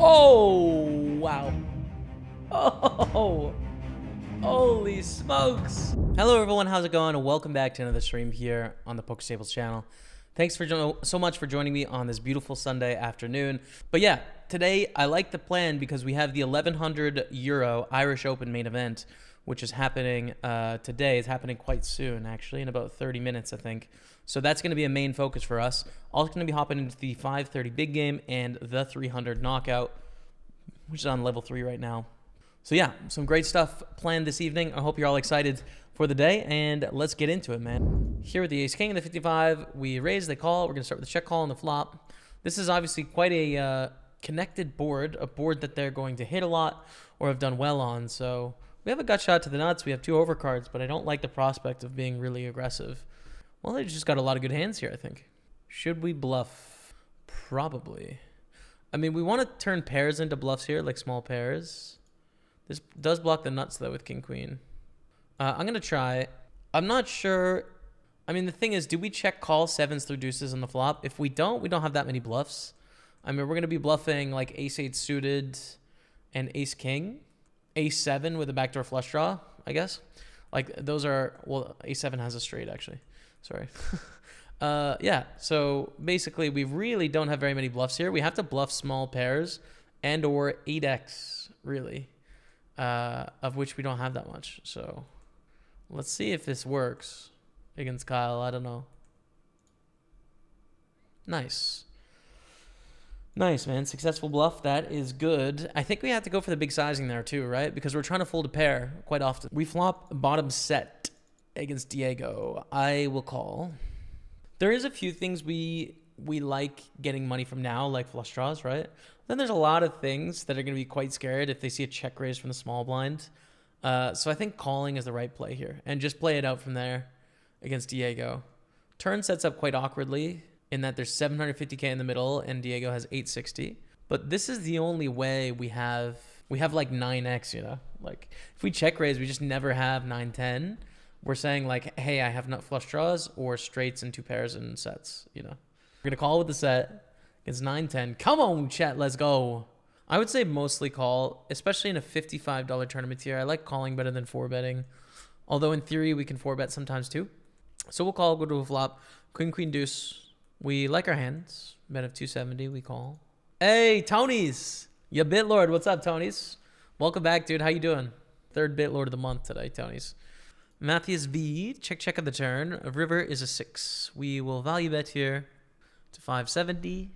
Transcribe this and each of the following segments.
Oh, wow. Oh, holy smokes. Hello, everyone. How's it going? Welcome back to another stream here on the Pokerstaples channel. Thanks for so much for joining me on this beautiful Sunday afternoon. But yeah, today I like the plan because we have the 1100 euro Irish Open main event, which is happening today. It's happening quite soon, actually, in about 30 minutes, I think. So that's going to be a main focus for us. Also going to be hopping into the 530 big game and the 300 knockout, which is on level 3 right now. So yeah, some great stuff planned this evening. I hope you're all excited for the day, and let's get into it, man. Here with the ace king and the 55, we raise, they call. We're going to start with the check call on the flop. This is obviously quite a connected board, a board that they're going to hit a lot or have done well on. So we have a gut shot to the nuts. We have 2 overcards, but I don't like the prospect of being really aggressive. Well, they just got a lot of good hands here, I think. Should we bluff? Probably. I mean, we want to turn pairs into bluffs here, like small pairs. This does block the nuts, though, with king-queen. I'm going to try. I'm not sure. I mean, the thing is, do we check call 7s through deuces on the flop? If we don't have that many bluffs. I mean, we're going to be bluffing like ace-8 suited and ace-king. Ace-7 with a backdoor flush draw, I guess. Like, those are... Well, ace-7 has a straight, actually. Sorry. Yeah, so basically we really don't have very many bluffs here. We have to bluff small pairs and or 8x, really, of which we don't have that much. So let's see if this works against Kyle. I don't know. Nice. Nice, man. Successful bluff. That is good. I think we have to go for the big sizing there too, right? Because we're trying to fold a pair quite often. We flop bottom set against Diego. I will call. There is a few things we like getting money from now, like flush draws, right? Then there's a lot of things that are going to be quite scared if they see a check raise from the small blind. So I think calling is the right play here and just play it out from there against Diego. Turn sets up quite awkwardly in that there's 750k in the middle and Diego has 860. But this is the only way we have like 9x, you know? Like if we check raise, we just never have 9-10. We're saying like, hey, I have nut flush draws or straights and 2 pairs and sets, you know. We're going to call with the set. It's 9-10. Come on, chat, let's go. I would say mostly call, especially in a $55 tournament here. I like calling better than 4-betting. Although in theory, we can 4-bet sometimes too. So we'll call, go to a flop. Queen, queen, deuce. We like our hands. Bet of 270, we call. Hey, Tony's. Ya Bitlord. What's up, Tony's? Welcome back, dude. How you doing? 3rd Bitlord of the month today, Tony's. Matthews V, check of the turn. A river is a 6. We will value bet here to 570.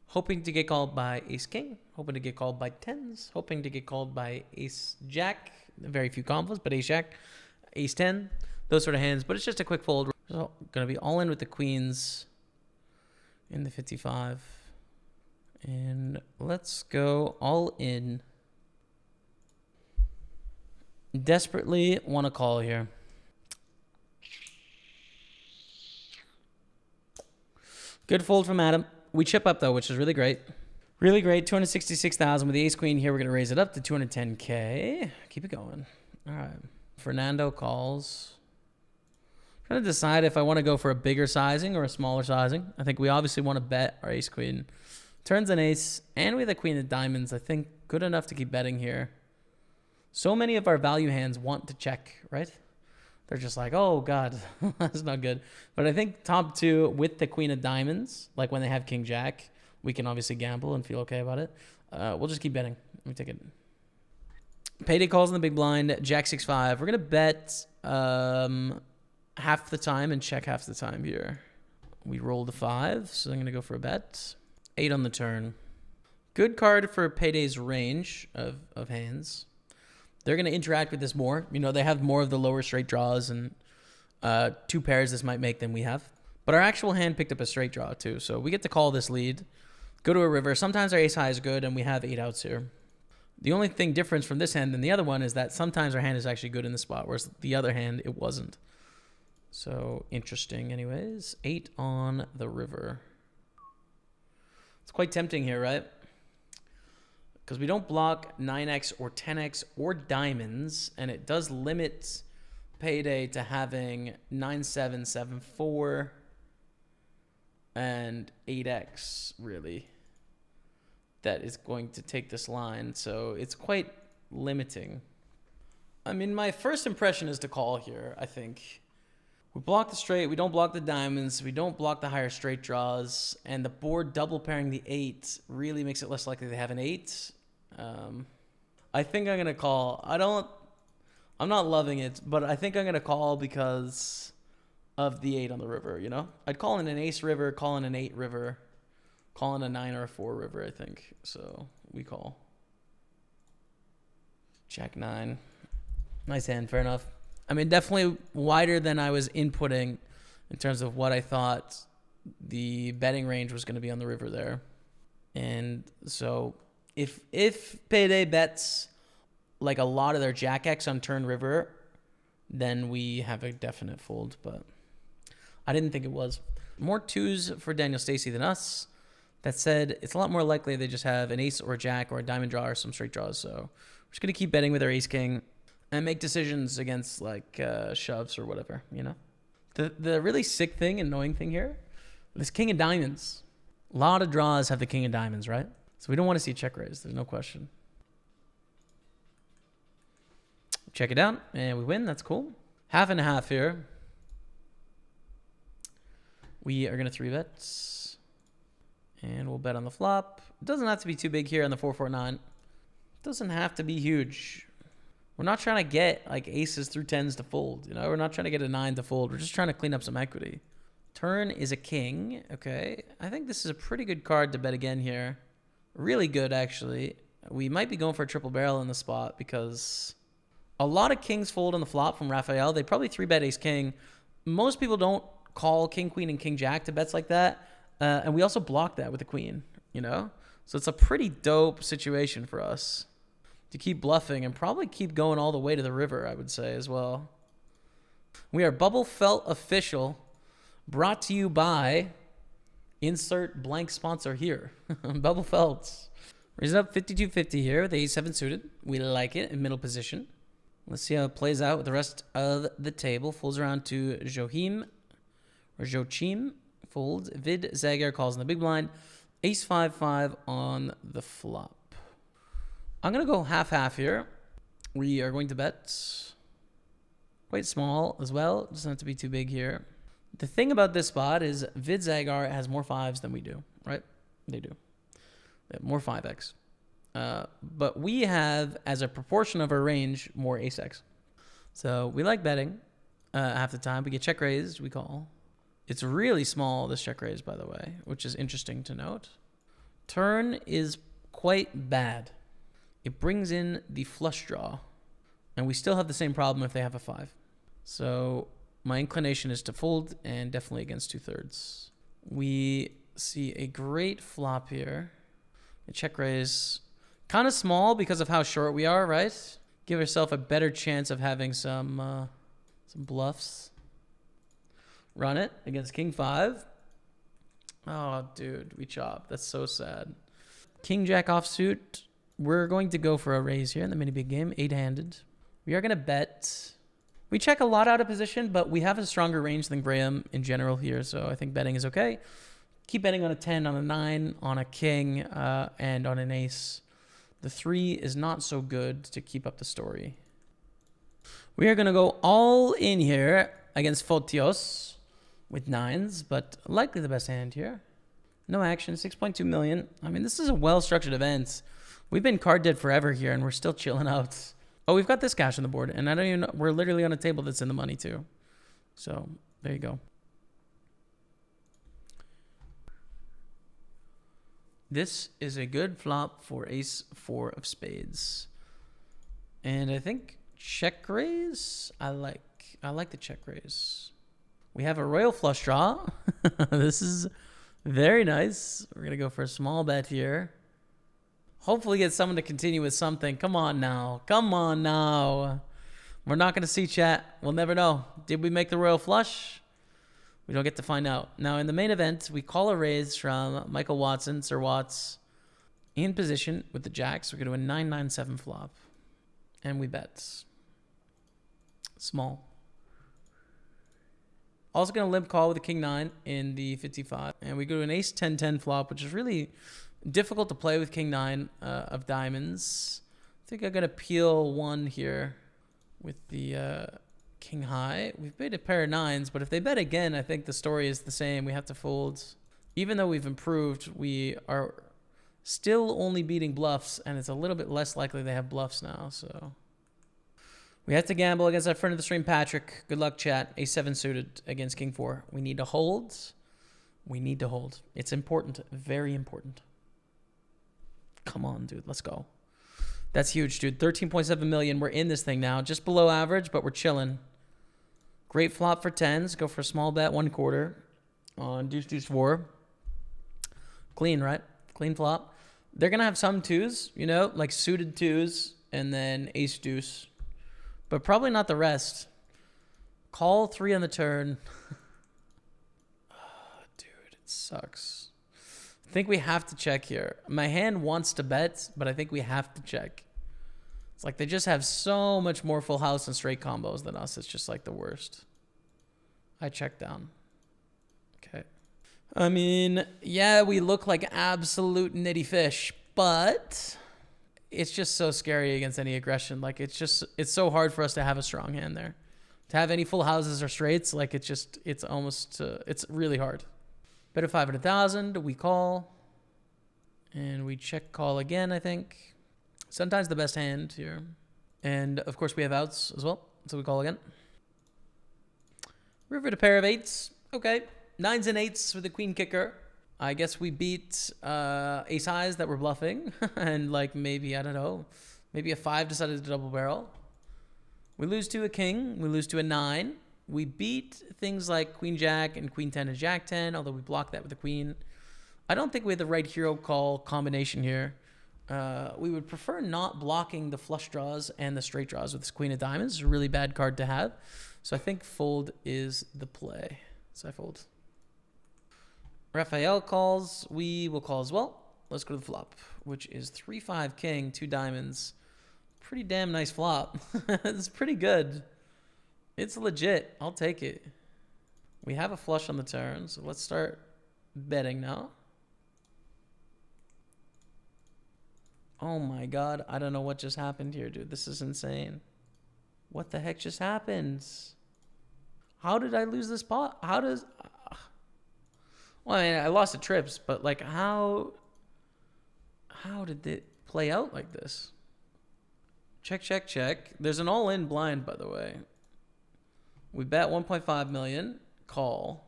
Hoping to get called by ace king. Hoping to get called by 10s. Hoping to get called by ace jack. Very few combos, but ace jack, ace 10. Those sort of hands, but it's just a quick fold. So going to be all in with the queens in the 55. And let's go all in. Desperately want to call here. Good fold from Adam. We chip up, though, which is really great. Really great. 266,000 with the ace queen here. We're going to raise it up to 210K. Keep it going. All right. Fernando calls. I'm trying to decide if I want to go for a bigger sizing or a smaller sizing. I think we obviously want to bet our ace queen. Turns an ace, and we have the queen of diamonds. I think good enough to keep betting here. So many of our value hands want to check, right? They're just like, oh, God, that's not good. But I think top 2 with the queen of diamonds, like when they have king jack, we can obviously gamble and feel okay about it. We'll just keep betting. Let me take it. Payday calls in the big blind, jack 6-5. We're going to bet half the time and check half the time here. We rolled a 5, so I'm going to go for a bet. 8 on the turn. Good card for Payday's range of hands. They're going to interact with this more. You know, they have more of the lower straight draws and 2 pairs this might make than we have. But our actual hand picked up a straight draw too. So we get to call this lead. Go to a river. Sometimes our ace high is good and we have 8 outs here. The only thing difference from this hand than the other one is that sometimes our hand is actually good in the spot, whereas the other hand, it wasn't. So interesting anyways. 8 on the river. It's quite tempting here, right? Because we don't block 9x or 10x or diamonds, and it does limit Payday to having 9-7, 7-4, and 8x, really. that is going to take this line. So it's quite limiting. I mean, my first impression is to call here, I think. We block the straight, we don't block the diamonds, we don't block the higher straight draws, and the board double pairing the 8 really makes it less likely they have an 8. I think I'm going to call. I'm not loving it, but I think I'm going to call because of the 8 on the river, you know? I'd call in an ace river, call in an 8 river, call in a 9 or a 4 river, I think. So we call. Jack 9. Nice hand, fair enough. I mean, definitely wider than I was inputting in terms of what I thought the betting range was going to be on the river there. And so if Payday bets like a lot of their Jack X on turn river, then we have a definite fold, but I didn't think it was. More 2s for Daniel Stacey than us. That said, it's a lot more likely they just have an ace or a jack or a diamond draw or some straight draws. So we're just going to keep betting with our ace king and make decisions against like shoves or whatever, you know? The really sick thing, annoying thing here, this king of diamonds. A lot of draws have the king of diamonds, right? So we don't want to see check raise. There's no question. Check it out, and we win. That's cool. Half and a half here. We are going to 3-bet. And we'll bet on the flop. It doesn't have to be too big here on the 4-4-9. It doesn't have to be huge. We're not trying to get like aces through 10s to fold. You know, we're not trying to get a 9 to fold. We're just trying to clean up some equity. Turn is a king. Okay. I think this is a pretty good card to bet again here. Really good, actually. We might be going for a triple barrel in the spot because a lot of kings fold on the flop from Raphael. They probably 3-bet ace king. Most people don't call king, queen, and king jack to bets like that. And we also block that with the queen, you know? So it's a pretty dope situation for us to keep bluffing and probably keep going all the way to the river, I would say, as well. We are Bubble Felt Official, brought to you by insert blank sponsor here. Bubble Felt. Raise it up 5250 here with ace-7 suited. We like it in middle position. Let's see how it plays out with the rest of the table. Folds around to Joachim or Joachim. Folds. Vid Zagar calls in the big blind. Ace 5-5 on the flop. I'm going to go half-half here. We are going to bet quite small as well. Doesn't have to be too big here. The thing about this spot is Vid Zagar has more 5s than we do, right? They do. They have more 5x. But we have, as a proportion of our range, more ace-x. So we like betting half the time. We get check raised, we call. It's really small, this check raise, by the way, which is interesting to note. Turn is quite bad. It brings in the flush draw, and we still have the same problem if they have a 5. So my inclination is to fold, and definitely against 2/3. We see a great flop here. A check raise, kind of small because of how short we are, right? Give ourselves a better chance of having some bluffs. Run it against king 5. Oh, dude, we chop. That's so sad. King jack offsuit. We're going to go for a raise here in the mini big game, 8-handed. We are going to bet. We check a lot out of position, but we have a stronger range than Graham in general here, so I think betting is okay. Keep betting on a 10, on a 9, on a king, and on an ace. The 3 is not so good to keep up the story. We are going to go all in here against Fotios with 9s, but likely the best hand here. No action, 6.2 million. I mean, this is a well-structured event. We've been card dead forever here, and we're still chilling out. Oh, we've got this cash on the board, and I don't even know. We're literally on a table that's in the money, too. So, there you go. This is a good flop for ace 4 of spades. And I think check raise, I like the check raise. We have a royal flush draw. This is very nice. We're going to go for a small bet here. Hopefully get someone to continue with something. Come on now. Come on now. We're not going to see chat. We'll never know. Did we make the royal flush? We don't get to find out. Now, in the main event, we call a raise from Michael Watson, Sir Watts, in position with the jacks. We're going to do a 9-9-7 flop. And we bet. Small. Also going to limp call with a king 9 in the 55. And we go to an ace 10-10 flop, which is really Difficult to play with king 9 of diamonds. I think I'm going to peel 1 here with the king high. We've made a pair of 9s, but if they bet again, I think the story is the same. We have to fold. Even though we've improved, we are still only beating bluffs, and it's a little bit less likely they have bluffs now, so... We have to gamble against our friend of the stream, Patrick. Good luck, chat. A7 suited against king 4. We need to hold. We need to hold. It's important. Very important. Come on, dude. Let's go. That's huge, dude. 13.7 million. We're in this thing now. Just below average, but we're chilling. Great flop for 10s. Go for a small bet, 1/4 on deuce, deuce, 4. Clean, right? Clean flop. They're going to have some 2s, you know, like suited 2s and then ace, deuce. But probably not the rest. Call 3 on the turn. Oh, dude, it sucks. I think we have to check here. My hand wants to bet, but I think we have to check. It's like they just have so much more full house and straight combos than us. It's just like the worst. I check down. Okay. I mean, yeah, we look like absolute nitty fish, but... it's just so scary against any aggression. Like, it's so hard for us to have a strong hand there. To have any full houses or straights, like, it's almost, it's really hard. Bet of 500,000, we call. And we check call again, I think. Sometimes the best hand here. And, of course, we have outs as well. So we call again. River to pair of 8s. Okay. 9s and 8s for the queen kicker. I guess we beat ace highs that were bluffing. And like maybe, I don't know, maybe a 5 decided to double barrel. We lose to a king. We lose to a 9. We beat things like queen jack and queen 10 and jack 10, although we blocked that with the queen. I don't think we had the right hero call combination here. We would prefer not blocking the flush draws and the straight draws with this queen of diamonds. It's a really bad card to have. So I think fold is the play. So I fold. Raphael calls. We will call as well. Let's go to the flop, which is 3-5 king, 2 diamonds. Pretty damn nice flop. It's pretty good. It's legit. I'll take it. We have a flush on the turn, so let's start betting now. Oh my god. I don't know what just happened here, dude. This is insane. What the heck just happened? How did I lose this pot? How does... well, I mean, I lost the trips, but like how did it play out like this? Check, check, check. There's an all-in blind, by the way. We bet 1.5 million. Call.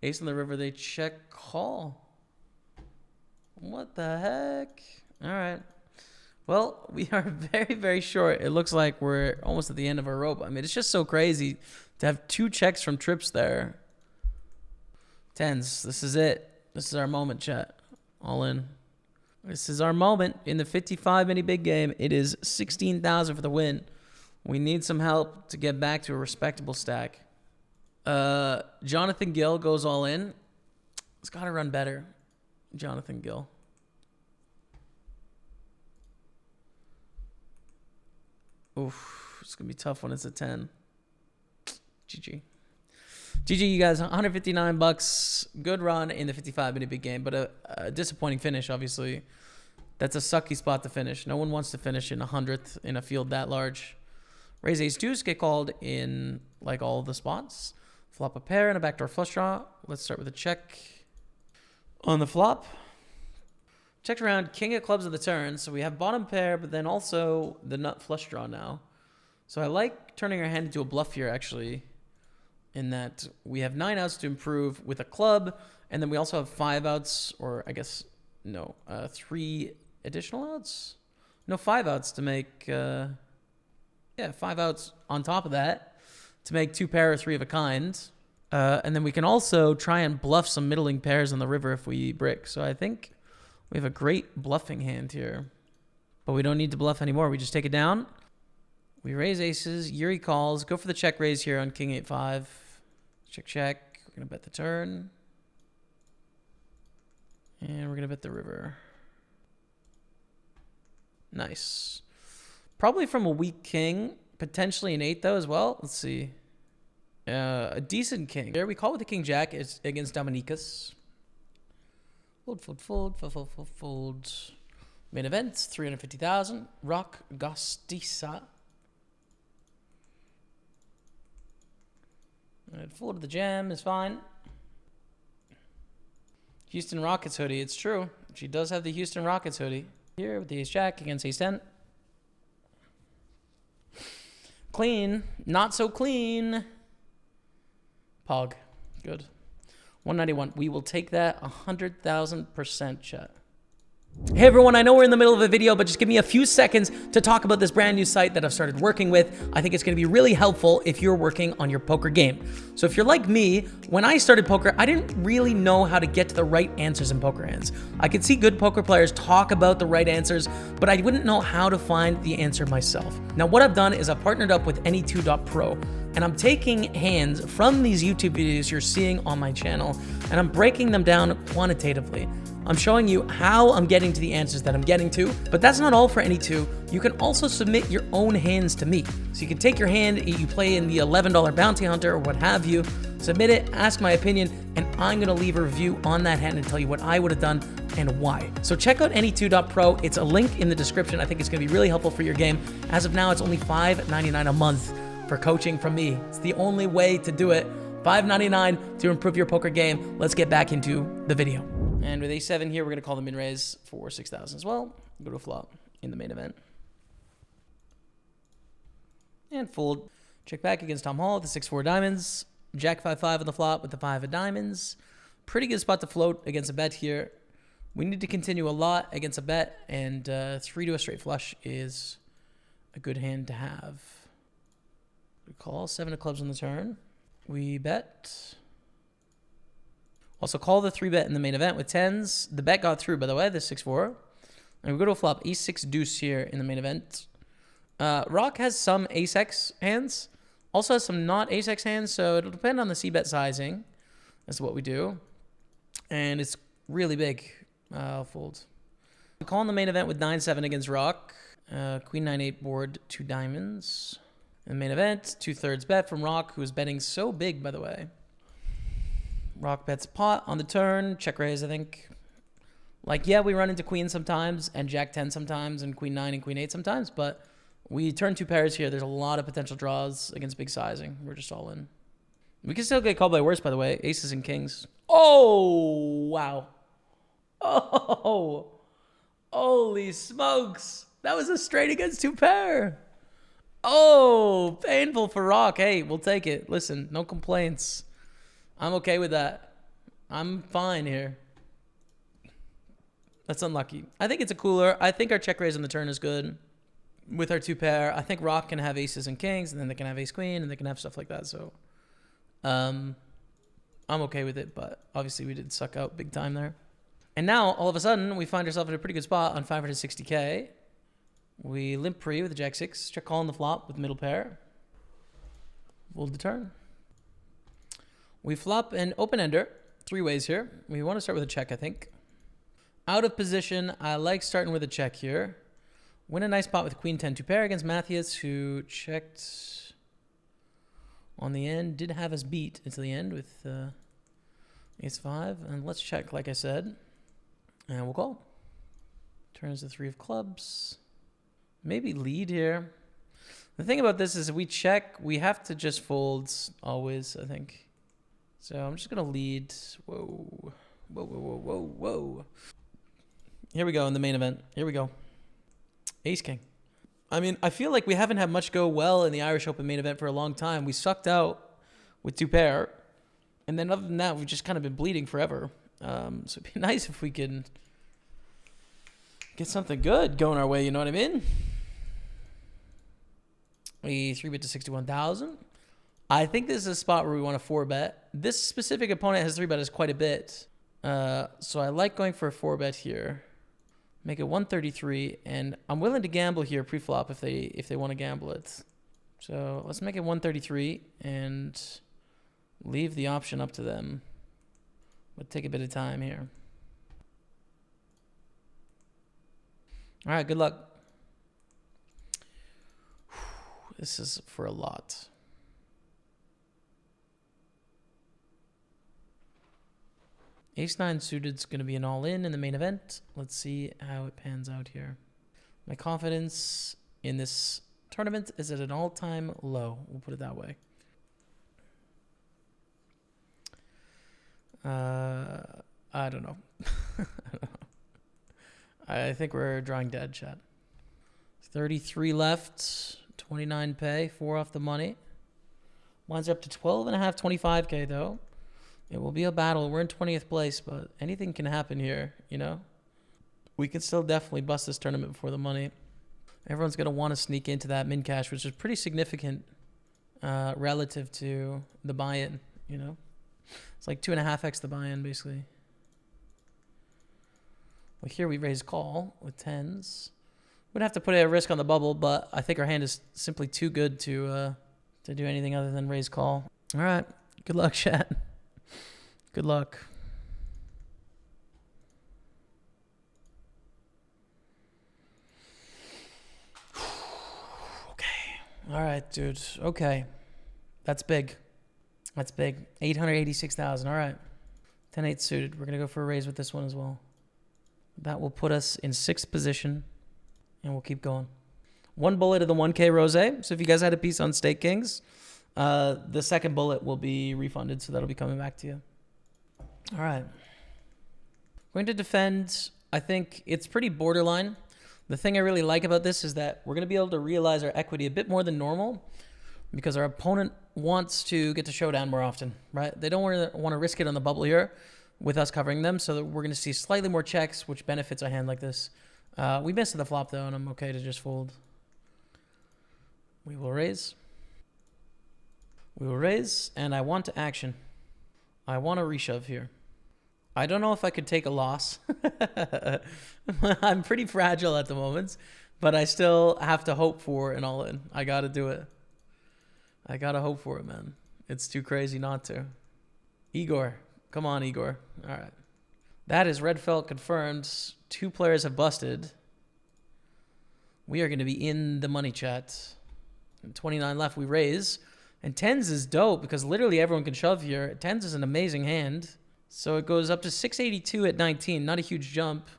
Ace in the river, they check call. What the heck? All right. Well, we are very, very short. It looks like we're almost at the end of our rope. I mean, it's just so crazy to have 2 checks from trips there. 10s. This is it. This is our moment, chat. All in. This is our moment in the 55 mini big game. It is 16,000 for the win. We need some help to get back to a respectable stack. Jonathan Gill goes all in. It's got to run better. Jonathan Gill. Oof. It's going to be tough when it's a 10. GG. GG, you guys. 159 bucks. Good run in the 55 minute big game, but a disappointing finish, obviously. That's a sucky spot to finish. No one wants to finish in 100th in a field that large. Raise ace deuce, get called in like all the spots. Flop a pair and a backdoor flush draw. Let's start with a check on the flop. Checked around king of clubs of the turn. So we have bottom pair, but then also the nut flush draw now. So I like turning our hand into a bluff here, actually, in that we have 9 outs to improve with a club, and then we also have 5 outs, or I guess, no, 3 additional outs? No, 5 outs to make, yeah, 5 outs on top of that to make 2 pair or 3 of a kind. And then we can also try and bluff some middling pairs on the river if we brick. So I think we have a great bluffing hand here. But we don't need to bluff anymore. We just take it down. We raise aces. Yuri calls. Go for the check raise here on king 8-5. Check, check. We're going to bet the turn. And we're going to bet the river. Nice. Probably from a weak king. Potentially an 8, though, as well. Let's see. A decent king. There we call with the king jack is against Dominicus. Fold. Main event, 350,000. Rock Gostisa. Fold to the jam is fine. Houston Rockets hoodie. It's true. She does have the Houston Rockets hoodie. Here with the ace jack against ace 10. Clean. Not so clean. Pog. Good. 191. We will take that 100,000% chat. Hey everyone, I know we're in the middle of a video, but just give me a few seconds to talk about this brand new site that I've started working with. I think it's going to be really helpful if you're working on your poker game. So if you're like me, when I started poker, I didn't really know how to get to the right answers in poker hands. I could see good poker players talk about the right answers, but I wouldn't know how to find the answer myself. Now what I've done is I've partnered up with Any2.pro, and I'm taking hands from these YouTube videos you're seeing on my channel, and I'm breaking them down quantitatively. I'm showing you how I'm getting to the answers that I'm getting to, but that's not all for Any2. You can also submit your own hands to me. So you can take your hand, you play in the $11 bounty hunter or what have you, submit it, ask my opinion, and I'm gonna leave a review on that hand and tell you what I would have done and why. So check out Any2.pro. It's a link in the description. I think it's gonna be really helpful for your game. As of now, it's only $5.99 a month for coaching from me. It's the only way to do it. $5.99 to improve your poker game. Let's get back into the video. And with a7 here, we're going to call the min-raise for 6,000 as well. Go to a flop in the main event. And fold. Check back against Tom Hall with the 6-4 diamonds. Jack 5-5 on the flop with the 5 of diamonds. Pretty good spot to float against a bet here. We need to continue a lot against a bet, and 3 to a straight flush is a good hand to have. We call 7 of clubs on the turn. We bet. Also call the 3-bet in the main event with 10s. The bet got through, by the way, the 6-4. And we go to a flop, ace-6 deuce here in the main event. Rock has some ace-x hands. Also has some not ace-x hands, so it'll depend on the c-bet sizing. That's what we do. And it's really big. I'll fold. We call in the main event with 9-7 against Rock. Queen 9-8 board, 2 diamonds. In the main event, 2/3 bet from Rock, who is betting so big, by the way. Rock bets pot on the turn, check raise, I think. Like, yeah, we run into queen sometimes, and jack 10 sometimes, and queen 9 and queen 8 sometimes, but we turn 2 pairs here. There's a lot of potential draws against big sizing. We're just all in. We can still get called by worse, by the way. Aces and kings. Oh, wow. Oh, holy smokes. That was a straight against 2 pair. Oh, painful for Rock. Hey, we'll take it. Listen, no complaints. I'm okay with that. I'm fine here. That's unlucky. I think it's a cooler. I think our check raise on the turn is good with our 2 pair. I think Rock can have aces and kings, and then they can have ace queen, and they can have stuff like that. So I'm okay with it, but obviously we did suck out big time there. And now, all of a sudden, we find ourselves in a pretty good spot on 560K. We limp pre with the jack 6. Check call on the flop with middle pair. Fold the turn. We flop an open-ender, 3 ways here. We want to start with a check, I think. Out of position, I like starting with a check here. Win a nice pot with queen 10 2 pair against Matthias, who checked on the end. Did have us beat into the end with ace 5. And let's check, like I said. And we'll call. Turns to 3 of clubs. Maybe lead here. The thing about this is if we check, we have to just fold always, I think. So I'm just going to lead. Whoa. Whoa, whoa, whoa, whoa, whoa. Here we go in the main event. Here we go. Ace King. I mean, I feel like we haven't had much go well in the Irish Open main event for a long time. We sucked out with 2 pair. And then other than that, we've just kind of been bleeding forever. So it'd be nice if we could get something good going our way, you know what I mean? We 3-bet to 61,000. I think this is a spot where we want to 4-bet. This specific opponent has 3-bet us quite a bit. So I like going for a 4-bet here. Make it 133, and I'm willing to gamble here pre-flop if they want to gamble it. So let's make it 133 and leave the option up to them. But take a bit of time here. All right, good luck. This is for a lot. Ace-9 suited's going to be an all-in the main event. Let's see how it pans out here. My confidence in this tournament is at an all-time low. We'll put it that way. I don't know. I think we're drawing dead, chat. 33 left, 29 pay, 4 off the money. Mine's up to 12.5, 25K though. It will be a battle. We're in 20th place, but anything can happen here, you know? We can still definitely bust this tournament before the money. Everyone's going to want to sneak into that min cash, which is pretty significant relative to the buy-in, you know? It's like 2.5x the buy-in, basically. Well, here we raise call with 10s. We'd have to put a risk on the bubble, but I think our hand is simply too good to do anything other than raise call. All right. Good luck, chat. Good luck. Okay. All right, dude. Okay. That's big. That's big. 886,000. All right. 10-8 suited. We're going to go for a raise with this one as well. That will put us in 6th position, and we'll keep going. One bullet of the 1K rose. So if you guys had a piece on Stake Kings, the second bullet will be refunded, so that'll be coming back to you. All right. Going to defend. I think it's pretty borderline. The thing I really like about this is that we're going to be able to realize our equity a bit more than normal because our opponent wants to get to showdown more often, right? They don't want to risk it on the bubble here with us covering them, so that we're going to see slightly more checks, which benefits a hand like this. We missed the flop, though, and I'm okay to just fold. We will raise. We will raise, and I want to action. I want to reshove here. I don't know if I could take a loss. I'm pretty fragile at the moment, but I still have to hope for an all-in. I got to do it. I got to hope for it, man. It's too crazy not to. Igor. Come on, Igor. All right. That is red felt confirmed. 2 players have busted. We are going to be in the money, chat. 29 left. We raise. And 10s is dope because literally everyone can shove here. 10s is an amazing hand. So it goes up to 682 at 19. Not a huge jump.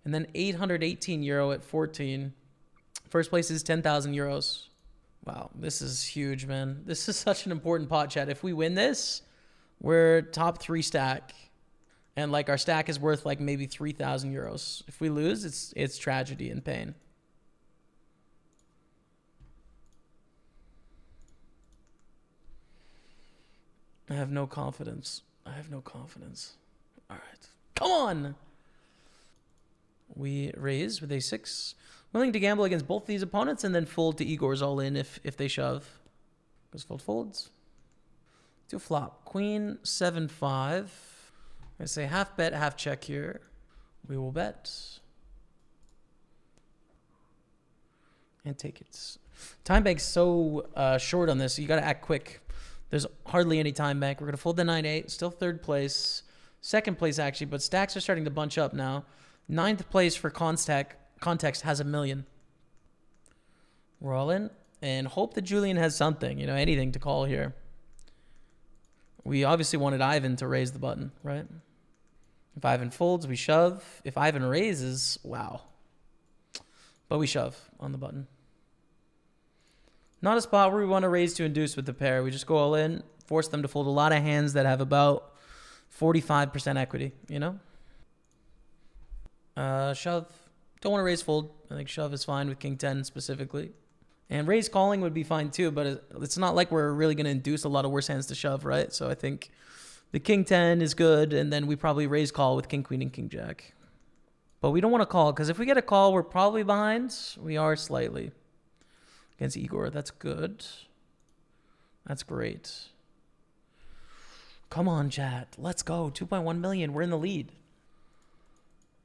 And then 818 euro at 14. First place is 10,000 euros. Wow, this is huge, man. This is such an important pot, chat. If we win this, we're top 3 stack. And like our stack is worth like maybe 3,000 euros. If we lose, it's tragedy and pain. I have no confidence. I have no confidence. All right. Come on. We raise with a6. Willing to gamble against both these opponents and then fold to Igor's all in if they shove. Goes fold folds. Do flop. Queen 7-5. I say half bet, half check here. We will bet. And take it. Time bank's so short on this, so you got to act quick. There's hardly any time bank. We're going to fold the 9-8. Still 3rd place. 2nd place, actually, but stacks are starting to bunch up now. 9th place for context has 1 million. We're all in. And hope that Julian has something, you know, anything to call here. We obviously wanted Ivan to raise the button, right? If Ivan folds, we shove. If Ivan raises, wow. But we shove on the button. Not a spot where we want to raise to induce with the pair. We just go all in, force them to fold a lot of hands that have about 45% equity, you know? Shove. Don't want to raise fold. I think shove is fine with King 10 specifically. And raise calling would be fine too, but it's not like we're really going to induce a lot of worse hands to shove, right? So I think the King 10 is good, and then we probably raise call with King Queen and King Jack. But we don't want to call, because if we get a call, we're probably behind. We are slightly. Against Igor, that's good. That's great. Come on, chat. Let's go. 2.1 million. We're in the lead.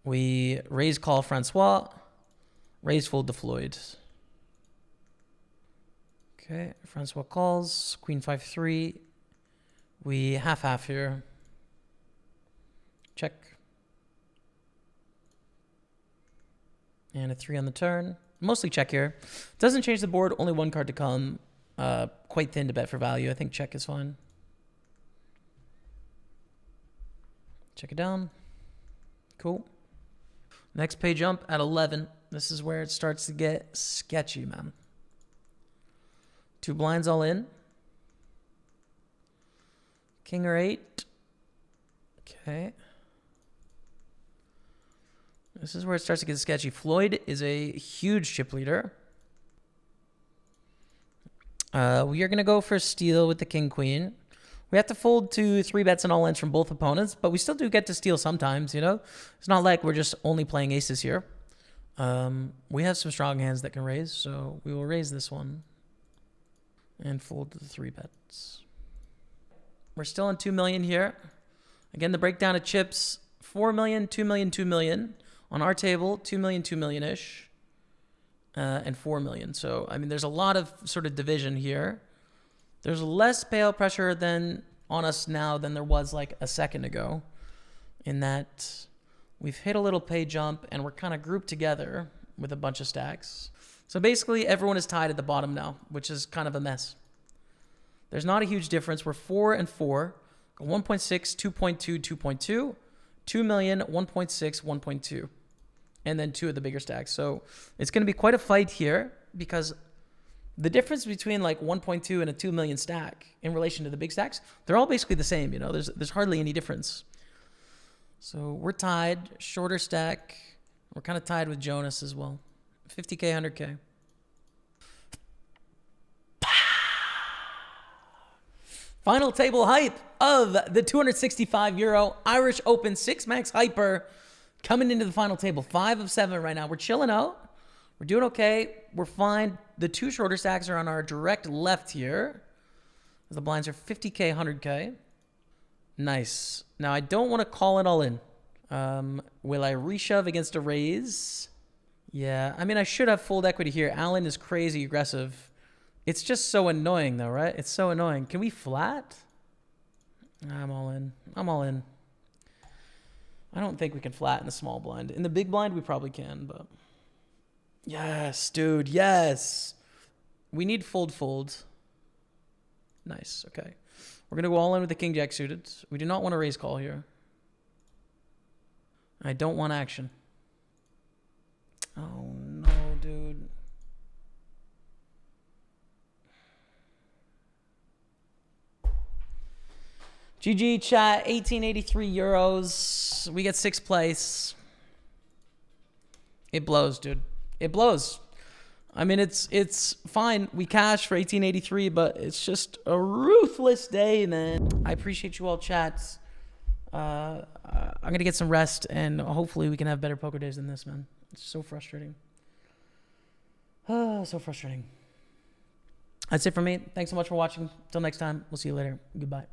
We raise call Francois. Raise fold to Floyd. Okay, Francois calls. Queen 5-3. We half here. Check. And a 3 on the turn. Mostly check here. Doesn't change the board. Only 1 card to come. Quite thin to bet for value. I think check is fine. Check it down. Cool. Next pay jump at 11. This is where it starts to get sketchy, man. 2 blinds all in. King or 8. Okay. This is where it starts to get sketchy. Floyd is a huge chip leader. We are going to go for steal with the king queen. We have to fold to 3 bets and all ends from both opponents, but we still do get to steal sometimes, you know? It's not like we're just only playing aces here. We have some strong hands that can raise, so we will raise this one and fold to the 3 bets. We're still on 2 million here. Again, the breakdown of chips, 4 million, 2 million, 2 million. On our table, 2 million, 2 million-ish, and 4 million. So, I mean, there's a lot of sort of division here. There's less payout pressure than on us now than there was like a second ago, in that we've hit a little pay jump and we're kind of grouped together with a bunch of stacks. So basically everyone is tied at the bottom now, which is kind of a mess. There's not a huge difference. We're 4 and 4, 1.6, 2.2, 2.2, 2 million, 1.6, 1.2, and then 2 of the bigger stacks. So it's going to be quite a fight here because the difference between like 1.2 and a 2 million stack in relation to the big stacks, they're all basically the same, you know, there's hardly any difference. So we're tied, shorter stack. We're kind of tied with Jonas as well. 50K, 100K. Final table hype of the 265 euro Irish Open 6 Max Hyper coming into the final table. 5 of 7 right now. We're chilling out. We're doing okay. We're fine. The 2 shorter stacks are on our direct left here. The blinds are 50K, 100K. Nice. Now, I don't want to call it all in. Will I reshove against a raise? Yeah, I mean, I should have fold equity here. Alan is crazy aggressive. It's just so annoying, though, right? It's so annoying. Can we flat? I'm all in. I'm all in. I don't think we can flat in the small blind. In the big blind, we probably can, but... Yes, dude, yes! We need fold. Nice, okay. We're going to go all in with the king-jack suited. We do not want to raise call here. I don't want action. Oh, no, dude. GG, chat. 1883 euros. We get 6th place. It blows, dude. It blows. I mean, it's fine. We cash for 1883, but it's just a ruthless day, man. I appreciate you all, chats. I'm going to get some rest, and hopefully we can have better poker days than this, man. It's so frustrating. Oh, so frustrating. That's it for me. Thanks so much for watching. Until next time, we'll see you later. Goodbye.